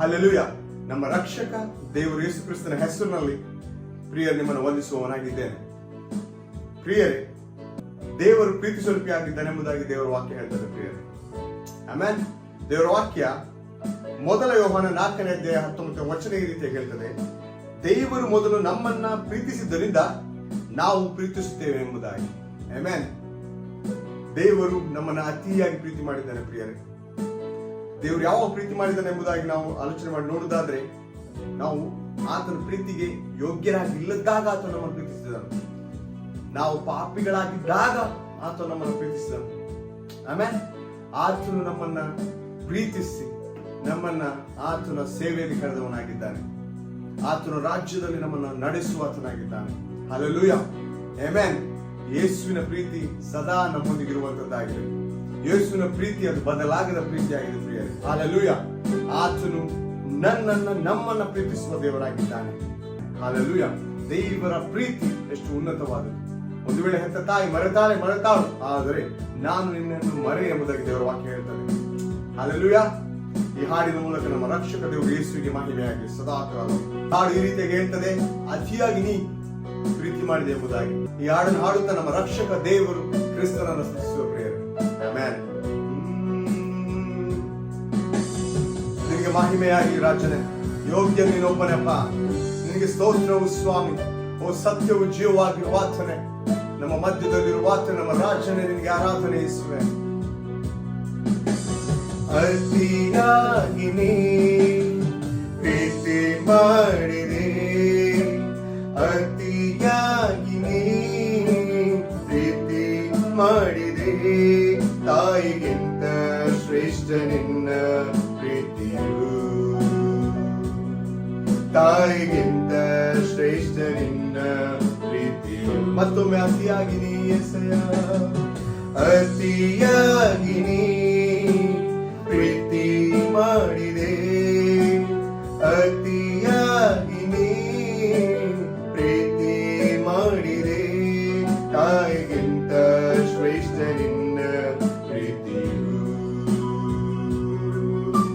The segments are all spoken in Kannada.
ಹಲ್ಲೆಲೂಯಾ. ನಮ್ಮ ರಕ್ಷಕ ದೇವರು ಯೇಸು ಕ್ರಿಸ್ತನ ಹೆಸರಿನಲ್ಲಿ ಪ್ರಿಯರೇ ನಿಮ್ಮನ್ನು ವಂದಿಸುವವನಾಗಿದ್ದೇನೆ. ಪ್ರಿಯರೇ, ದೇವರು ಪ್ರೀತಿ ಸ್ವರೂಪಿಯಾಗಿದ್ದಾನೆಂಬುದಾಗಿ ದೇವರ ವಾಕ್ಯ ಹೇಳ್ತದೆ. ಪ್ರಿಯರೇ, ಆಮೆನ್. ದೇವರ ವಾಕ್ಯ ಮೊದಲ ಯೋಹಾನ 4ನೇ ಅಧ್ಯಾಯ 19ನೇ ವಚನ ಈ ರೀತಿಯಾಗಿ ಹೇಳ್ತದೆ, ದೇವರು ಮೊದಲು ನಮ್ಮನ್ನ ಪ್ರೀತಿಸಿದ್ದರಿಂದ ನಾವು ಪ್ರೀತಿಸುತ್ತೇವೆ ಎಂಬುದಾಗಿ. ಆಮೆನ್. ದೇವರು ನಮ್ಮನ್ನ ಅತಿಯಾಗಿ ಪ್ರೀತಿ ಮಾಡಿದ್ದಾನೆ. ಪ್ರಿಯರೇ, ದೇವರು ಯಾವ ಪ್ರೀತಿ ಮಾಡಿದ್ದಾನೆ ಎಂಬುದಾಗಿ ನಾವು ಆಲೋಚನೆ ಮಾಡಿ ನೋಡುವುದಾದ್ರೆ, ನಾವು ಆತನ ಪ್ರೀತಿಗೆ ಯೋಗ್ಯರಾಗಿ ಇಲ್ಲದಾಗ ಆತ ನಮ್ಮನ್ನು ಪ್ರೀತಿಸಿದನು. ನಾವು ಪಾಪಿಗಳಾಗಿದ್ದಾಗ ಆತ ನಮ್ಮನ್ನು ಪ್ರೀತಿಸಿದನು. ಆಮೇಲೆ ಆತನು ನಮ್ಮನ್ನ ಪ್ರೀತಿಸಿ ನಮ್ಮನ್ನ ಆತನ ಸೇವೆಯಲ್ಲಿ ಕರೆದವನಾಗಿದ್ದಾನೆ. ಆತನ ರಾಜ್ಯದಲ್ಲಿ ನಮ್ಮನ್ನು ನಡೆಸುವ ಆತನಾಗಿದ್ದಾನೆ. Hallelujah, amen. ಯೇಸುವಿನ ಪ್ರೀತಿ ಸದಾ ನಮ್ಮೊಂದಿಗಿರುವಂತದ್ದಾಗಿದೆ. ಯೇಸುವಿನ ಪ್ರೀತಿ ಅದು ಬದಲಾಗದ ಪ್ರೀತಿಯಾಗಿದೆ. ಪ್ರಿಯರೇ, ಹಲ್ಲೆಲೂಯಾ. ಆತನು ನಮ್ಮನ್ನ ಪ್ರೀತಿಸುವ ದೇವರಾಗಿದ್ದಾನೆ. ಹಲ್ಲೆಲೂಯಾ. ದೇವರ ಪ್ರೀತಿ ಎಷ್ಟು ಉನ್ನತವಾದದ್ದು. ಒಂದು ವೇಳೆ ಹೆತ್ತ ತಾಯಿ ಮರೆತಾಳು, ಆದರೆ ನಾನು ನಿನ್ನನ್ನು ಮರೆ ಎಂಬುದಾಗಿ ದೇವರ ವಾಕ್ಯ ಹೇಳ್ತಾರೆ. ಹಲ್ಲೆಲೂಯಾ. ಈ ಹಾಡಿನ ಮೂಲಕ ನಮ್ಮ ರಕ್ಷಕ ದೇವರು ಯೇಸುವಿಗೆ ಮಹಿಮೆಯಾಗಿ ಸದಾಕಾಲ ಹಾಡು ಈ ರೀತಿಯಾಗಿ ಹೇಳ್ತದೆ, ಅತಿಯಾಗಿ ನೀ ಪ್ರೀತಿ ಮಾಡಿದೆ ಎಂಬುದಾಗಿ. ಈ ಹಾಡನ್ನು ಹಾಡುತ್ತಾ ನಮ್ಮ ರಕ್ಷಕ ದೇವರು ಕ್ರಿಸ್ತನನ್ನು ಸ್ತುತಿಸುವ ಪ್ರಿಯರೇ. ಆಮೆನ್. ನಿನಗೆ ಮಹಿಮೆಯಾಗಿ ರಾಜನೇ, ಯೋಗ್ಯ ನೀನೊಬ್ಬನಪ್ಪ. ನಿನಗೆ ಸ್ತೋತ್ರವು ಸ್ವಾಮಿ. ಓ ಸತ್ಯವು ಜೀವವಾಗಿರುವ ಆತನೇ, ನಮ್ಮ ಮಧ್ಯದಲ್ಲಿರುವ ಆತನೇ, ನಮ್ಮ ರಾಜನೇ, ನಿನಗೆ ಆರಾಧನೆ ಯೇಸುವೆ. ಅತಿಯಾಗಿ ನೀ ಪ್ರೀತಿ ಮಾಡಿದೆ, ಅತಿಯಾಗಿ ನೀ ಪ್ರೀತಿ ಮಾಡಿದೆ. ತಾಯಿಗಿಂತ ಶ್ರೇಷ್ಠ ನಿನ್ನ ಪ್ರೀತಿಯು, ತಾಯಿಗಿಂತ ಶ್ರೇಷ್ಠ ನಿನ್ನ ಪ್ರೀತಿಯು. ಮತ್ತೊಮ್ಮೆ ಅತಿಯಾಗಿ ನೀ ಎಸೆಯ, ಅತಿಯಾಗಿ ನೀ ಪ್ರೀತಿ ಮಾಡಿದೆ, ಅತಿಯಾಗಿ ನೀ ಪ್ರೀತಿ ಮಾಡಿದೆ. ತಾಯಿಗಿಂತ ಶ್ರೇಷ್ಠ ನಿನ್ನ ಪ್ರೀತಿಯು,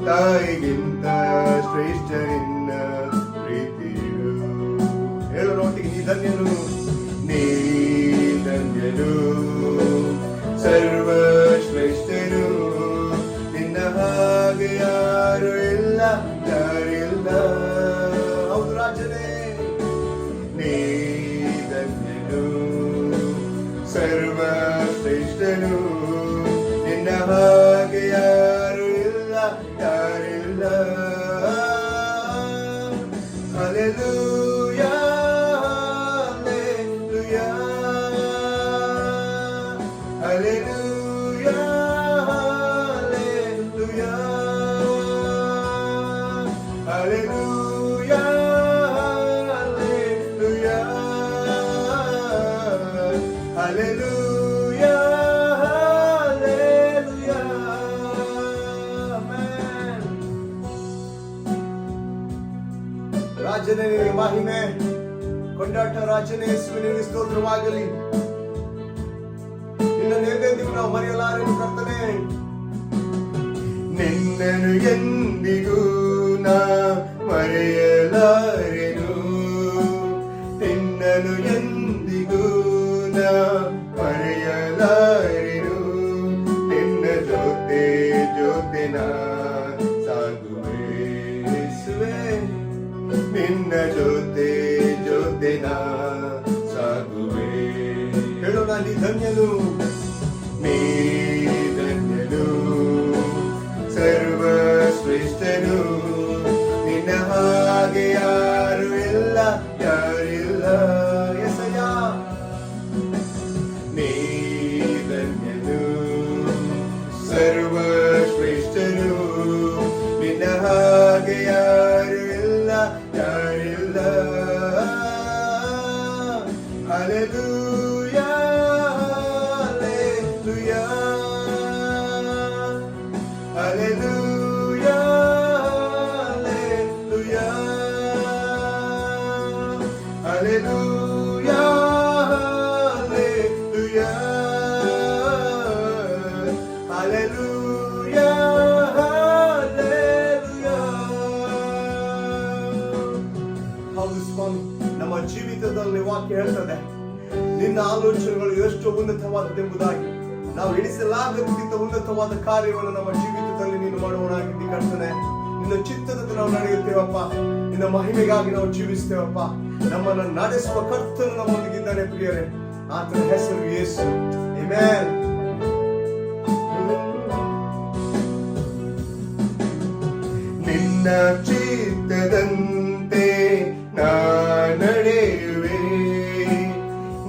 ತಾಯಿಗಿಂತ ಶ್ರೇಷ್ಠ ನಿನ್ನ ಪ್ರೀತಿಯು. ಹೇಳೋನೊಟ್ಟಿಗೆ ನೀ ಧನ್ಯನು, ನೀ ಧನ್ಯನು, ಸರ್ವಶ್ರೇಷ್ಠನು. ನಿನ್ನ ಹಾಗೆ ಯಾರು ಇಲ್ಲ, ಯಾರಿಲ್ಲ. ಹೌದು ರಾಜನೇ, ನೀ ಧನ್ಯನು, ಸರ್ವಶ್ರೇಷ್ಠನು. ನಿನ್ನ ಹಾಗೆ ಯಾರು ಇಲ್ಲ, ಯಾರಿಲ್ಲ. Hallelujah, hallelujah, hallelujah, hallelujah, hallelujah, hallelujah, hallelujah, hallelujah. Amen. ರಾಜನೇ ನಿನಗೆ ಮಹಿಮೆ, ಕೊಂಡಾಟ ರಾಜನೇ ಯೇಸುವಿನಿಗೆ ಸ್ತೋತ್ರವಾಗಲಿ. ನಿನ್ನನ್ನು ಎಂದೆಂದಿಗೂ ನಾವು ಮರೆಯಲಾರೆನು ಕರ್ತನೇ. ನಿನ್ನನ್ನು ಎಂದಿಗೂ ನಾ ಮರೆಯಲಾರೆನು, ನಿನ್ನನ್ನು ಎಂದಿಗೂ ನಾ ಮರೆಯಲಾರೆನು. ನಿನ್ನ ಜೊತೆ ಜೊತೆ ನಾ ಸಾಗುವೆ ಯೇಸುವೇ, ನಿನ್ನ ಜೊತೆ ಜೊತೆ ನಾ ಸಾಗುವೆ. ಹೇಳೋಣ, ನೀ ಧನ್ಯನು, ನೀ ಧನ್ಯನು, ಸರ್ವಶ್ರೇಷ್ಠನು. ನಿನ್ನ ಹಾಗೆ ಯಾರು ಇಲ್ಲ, ಯಾರಿಲ್ಲ. ಎಸಯ್ಯ, ನೀ ಧನ್ಯನು, ಸರ್ವಶ್ರೇಷ್ಠನು. ನಿನ್ನ ಹಾಗೆ ಯಾರು ಇಲ್ಲ, ಯಾರಿಲ್ಲ. Hallelujah, hallelujah, hallelujah, hallelujah, hallelujah, hallelujah, hallelujah, hallelujah. ಸ್ವಾಮಿ. ನಮ್ಮ ಜೀವಿತದಲ್ಲಿ ವಾಕ್ಯ ಹೇಳ್ತದೆ, ನಿನ್ನ ಆಲೋಚನೆಗಳು ಎಷ್ಟು ಉನ್ನತವಾದದ್ದೆಂಬುದಾಗಿ. ನಾವು ಎಣಿಸಲಾಗದಕ್ಕಿಂತ ಉನ್ನತವಾದ ಕಾರ್ಯವನ್ನು ನಮ್ಮ ಜೀವಿತದಲ್ಲಿ ನೀನು ಮಾಡುವನಾಗಿದ್ದಿ ಕರ್ತನೆ. ನಿನ್ನ ಚಿತ್ತದಂತೆ ನಾವು ನಡೆಯುತ್ತೇವಪ್ಪ. ನಿನ್ನ ಮಹಿಮೆಗಾಗಿ ನಾವು ಜೀವಿಸ್ತೇವಪ್ಪ. ನಮ್ಮನ್ನು ನಡೆಸುವ ಕರ್ತನು ನಮ್ಮೊಂದಿಗಿದ್ದಾನೆ ಪ್ರಿಯರೇ. ಆತನ ಹೆಸರು ಯೇಸು. ಆಮೆನ್. ನಿನ್ನ ಚಿತ್ತದಂತೆ ನಾ ನಡೆಯುವೆ,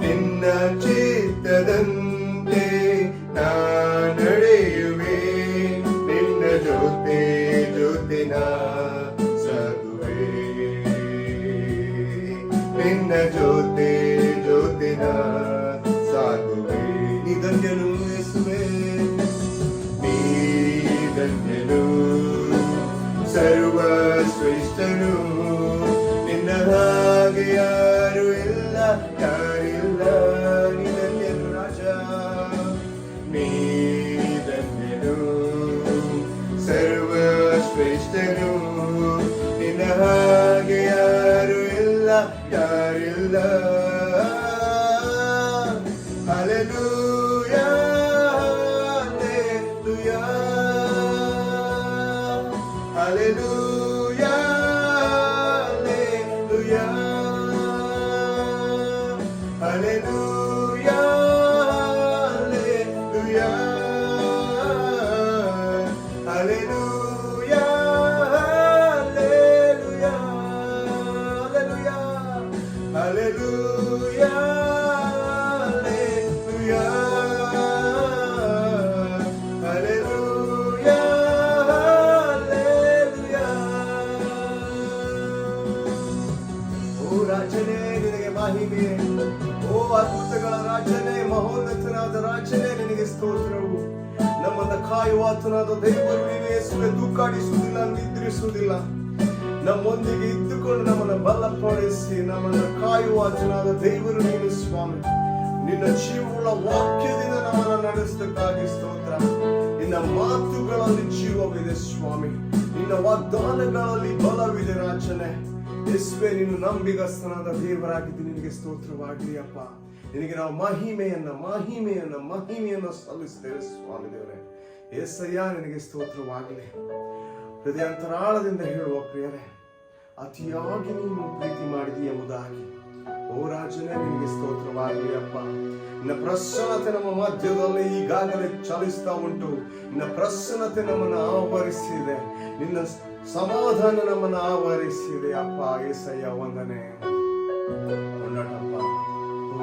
ನಿನ್ನ ಚಿತ್ತದಂತೆ ನಾ ನಡೆಯುವೆ, ನಿನ್ನ ಜೊತೆ ಜೊತೆ ನಾ ಸಾಗುವೆ, ನಿನ್ನ ಜೊತೆ ಜೊತೆ ನಾ ಸಾಗುವೆ. ನೀ ಧನ್ಯನು ಯೇಸುವೇ, ನೀ ಧನ್ಯನು, ಸರ್ವ ಶ್ರೇಷ್ಠನು, ನಿನ್ನ ಹಾಗೆ ಯಾರು ಇಲ್ಲ, ಯಾರಿಲ್ಲ. ನೀ ಧನ್ಯನು ರಾಜ, ನೀ ಧನ್ಯನು, ಸರ್ವ ಶ್ರೇಷ್ಠನು, ನಿನ್ನ ಹಾಗೆ ಯಾರು ಇಲ್ಲ, ಯಾರಿಲ್ಲ. Hallelujah, hallelujah, hallelujah, hallelujah, hallelujah, hallelujah, hallelujah, hallelujah, hallelujah, hallelujah, hallelujah. ಓ ರಾಜನೇ, ನಿನಗೆ ಮಹಿಮೆ. ಓ ಅದ್ಭುತಗಳ ರಾಜನೇ, ಮಹೋನ್ನತನಾದ ರಾಜನೇ, ನಿನಗೆ ಸ್ತೋತ್ರವು. ನಮ್ಮನ್ನ ಕಾಯುವಾತನಾದ ದೇವರು ನೀನು ಯೇಸುವೆ. ತೂಕಾಡಿಸುವುದಿಲ್ಲ, ನಿದ್ರಿಸುವುದಿಲ್ಲ, ನಮ್ಮೊಂದಿಗೆ ಇದ್ದುಕೊಂಡು ನಮ್ಮನ್ನು ಬಲಪಡಿಸಿ ನಮ್ಮನ್ನು ಕಾಯುವಾತನಾದ ದೇವರು ನೀನು ಸ್ವಾಮಿ. ನಿನ್ನ ಜೀವವುಳ್ಳ ವಾಕ್ಯದಿಂದ ನಮ್ಮನ್ನು ನಡೆಸದಕ್ಕಾಗಿ ಸ್ತೋತ್ರ. ನಿನ್ನ ಮಾತುಗಳಲ್ಲಿ ಜೀವವಿದೆ ಸ್ವಾಮಿ, ನಿನ್ನ ವಾಗ್ದಾನಗಳಲ್ಲಿ ಬಲವಿದೆ ರಾಜನೇ. ಯೇಸುವೆ, ನೀನು ನಂಬಿಗಸ್ತನಾದ ದೇವರಾಗಿದ್ದು ನಿನಗೆ ಸ್ತೋತ್ರವಾಗಲಿ ಅಪ್ಪ. ನಿನಗೆ ನಾವು ಮಹಿಮೆಯನ್ನು ಸಲ್ಲಿಸ್ತೇವೆ ಸ್ವಾಮಿ ದೇವರೇ. ಯೇಸಯ್ಯ, ನಿನಗೆ ಸ್ತೋತ್ರವಾಗಲಿ. ಹೃದಯಾಂತರಾಳದಿಂದ ಹೇಳುವ ಪ್ರಿಯರೇ, ಅತಿಯಾಗಿ ನೀನು ಪ್ರೀತಿ ಮಾಡಿದಿ ಎಂಬುದಾಗಿ ಓ ರಾಜನೇ, ನಿನಗೆ ಸ್ತೋತ್ರವಾಗಲಿ ಅಪ್ಪ. ನಿನ್ನ ಪ್ರಸನ್ನತೆ ನಮ್ಮ ಮಧ್ಯದಲ್ಲಿ ಈಗಾಗಲೇ ಚಲಿಸ್ತಾ ಉಂಟು. ನಿನ್ನ ಪ್ರಸನ್ನತೆ ನಮ್ಮನ್ನು ಆವರಿಸಿದೆ, ನಿನ್ನ ಸಮಾಧಾನ ನಮ್ಮನ್ನು ಆವರಿಸಿದೆ ಅಪ್ಪ. ಯೇಸಯ್ಯ, ವಂದನೆ ಕೊಂಡಾಟಪ್ಪ.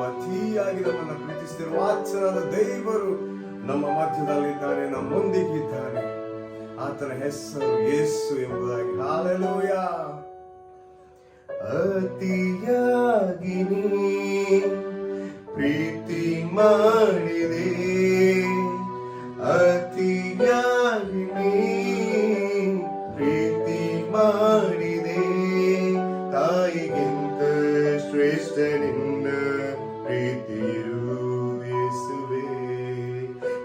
ಅತಿಯಾಗಿ ನಮ್ಮನ್ನು ಪ್ರೀತಿಸಿರುವ ವಾತ್ಸಲದ ದೇವರು ನಮ್ಮ ಮಧ್ಯದಲ್ಲಿದ್ದಾನೆ, ನಮ್ಮೊಂದಿಗಿದ್ದಾನೆ. ಆತನ ಹೆಸರು ಯೇಸು ಎಂಬುದಾಗಿ. ಹಲ್ಲೆಲೂಯಾ. ಅತಿಯಾಗಿ ನೀ ಪ್ರೀತಿ ಮಾಡಿದೆ, ಅತಿಯಾಗಿ ನೀ ಪ್ರೀತಿ ಮಾಡಿದೆ, ತಾಯಿಗಿಂತ ಶ್ರೇಷ್ಠ ನಿನ್ನ ಪ್ರೀತಿಯು ಯೇಸುವೇ,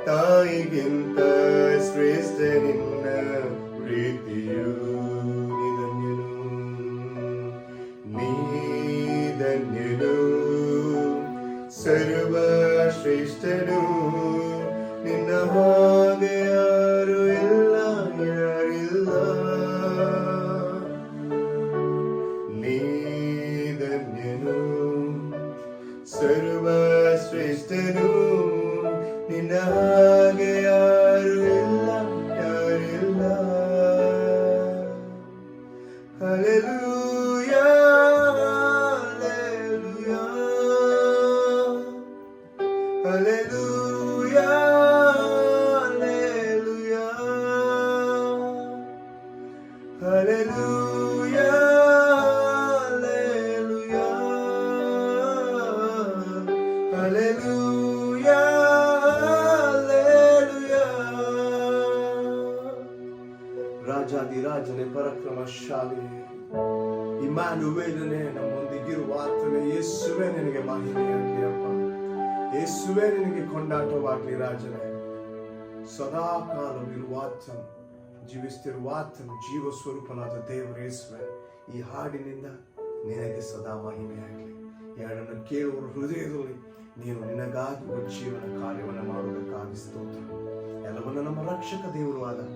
ತಾಯಿಗಿಂತ ಶ್ರೇಷ್ಠ ನಿನ್ನ ಪ್ರೀತಿಯು. ನೀ ಧನ್ಯನು, ಸರ್ವ ಶ್ರೇಷ್ಠನು, ನಿನ್ನ ಹಾಗೆ ಯಾರು ಇಲ್ಲ, ಯಾರಿಲ್ಲ. ನೀ ಧನ್ಯನು, ಸರ್ವ ಶ್ರೇಷ್ಠನು, ನಿನ್ನ ಹಾಗೆ ಯಾರು ಇಲ್ಲ, ಯಾರಿಲ್ಲ. Hallelujah, hallelujah, hallelujah, hallelujah, hallelujah, hallelujah, hallelujah. ರಾಜಾದಿರಾಜನೇ, ಪರಾಕ್ರಮಶಾಲಿಯೇ, ಇಮ್ಯಾನುವೇಲನೇ, ನಮ್ಮೊಂದಿಗಿರುವ ಆತನೇ, ಯೇಸುವೇ ನಿನಗೆ ಮಹಿಮೆಯಾಗಲಿ ಅಪ್ಪ. ಯೇಸುವೇ ನಿನಗೆ ಕೊಂಡಾಟವಾಗಲಿ ರಾಜನೇ. ಸದಾ ಕಾಲವಿರುವ ಆತನು, ಜೀವಿಸ್ತಿರುವ ಆತನು, ಜೀವ ಸ್ವರೂಪನಾದ ದೇವರು ಯೇಸುವೆ. ಈ ಹಾಡಿನಿಂದ ನಿನಗೆ ಸದಾ ಮಹಿಮೆ ಆಗಲಿ. ಎರಡನ್ನು ಕೇಳುವ ಹೃದಯದಲ್ಲಿ ನೀನು ನಿನಗಾಗಿ ಉಜ್ಜೀವನ ಕಾರ್ಯವನ್ನು ಮಾಡುವುದಕ್ಕಾಗಿ ಸ್ತೋತ್ರ. ಎಲ್ಲವನ್ನು ನಮ್ಮ ರಕ್ಷಕ ದೇವರು ಆದ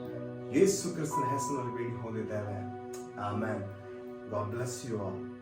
ಯೇಸು ಕ್ರಿಸ್ತನ ಹೆಸರಿನಲ್ಲಿ ಬೇಡಿ ಹೊಂದಿದ್ದೇವೆ. Amen. God bless you all.